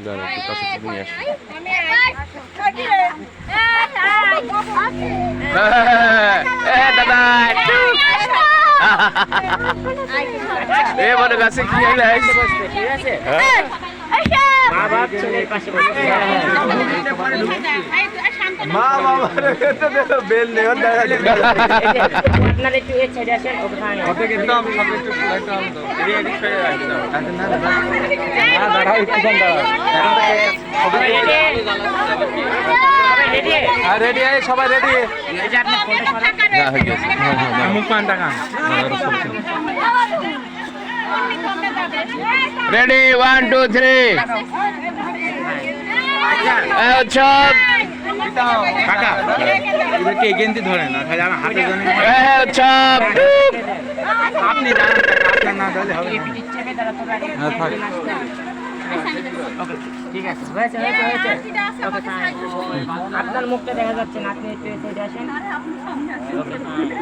দাঁড়া একটু কাছে থেকে নিয়ে আসি। দাদা এ বড় গাছে কি হইলে ঠিক আছে মা বাপ ছেলের পাশে বসে মা বাবার তো বেল নেই আপনার একটু এই সাইডে আসেন ওকে কিন্তু আমি সব একটু লাইট আলো দাও এই সাইডে রাখি দাও না দাঁড়াও একটু দাঁড়াও রেডি রেডি সবাই রেডি এই যে আপনি ফোনটা সরান হ্যাঁ হয়ে গেছে হ্যাঁ মুখ পান টাকা রেডি 1 2 3 আচ্ছা কাকা এটা কি গেন্দি ধরে না তাহলে আমার হাতে জানেন আচ্ছা আপনি জানেন আপনার না দিলে হবে না থাক ওকে ঠিক আছে হয়েছে ওকে আপনার মুখটা দেখা যাচ্ছে না আপনি একটু এসে আসেন ওকে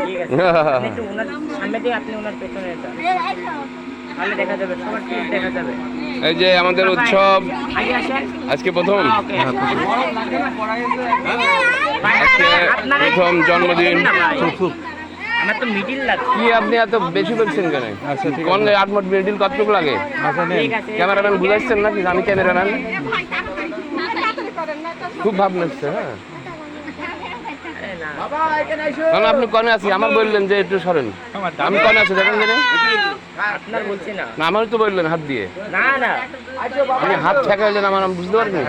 ঠিক আছে একটু ওনার সামনে দিয়ে আপনি ওনার পেছনে যান তাহলে দেখা যাবে সবার ঠিক দেখা যাবে এই যে আমাদের উৎসব আজকে প্রথম প্রথম জন্মদিন আমার তো মিডিল লাগে কি আপনি এত বেশি বলছেন কেন আচ্ছা ঠিক আছে 8 মোট মিডিল কতটুকু লাগে আচ্ছা ঠিক আছে ক্যামেরাম্যান বুঝাচ্ছেন নাকি আমি ক্যামেরাম্যান খুব ভাব লাগছে হ্যাঁ বাবা এখানে আইসো না আপনি কোনে আছি আমার বললেন যে একটু সরেন আমি কোনে আছি দেখেন কেন আপনার বলছি না না আমারই তো বললেন হাত দিয়ে না না আপনি হাত ঠেকাইলেন আমার আমি বুঝতে পারবেন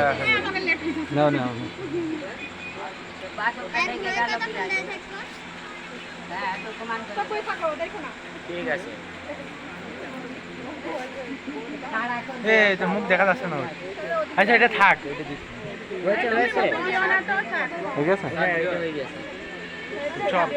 না না ঠিক আছে এই তো মুখ দেখা যাচ্ছে না আচ্ছা এটা থাক এটা দিচ্ছি হয়েছে হয়ে গেছে হ্যাঁ এটা হয়ে গেছে চল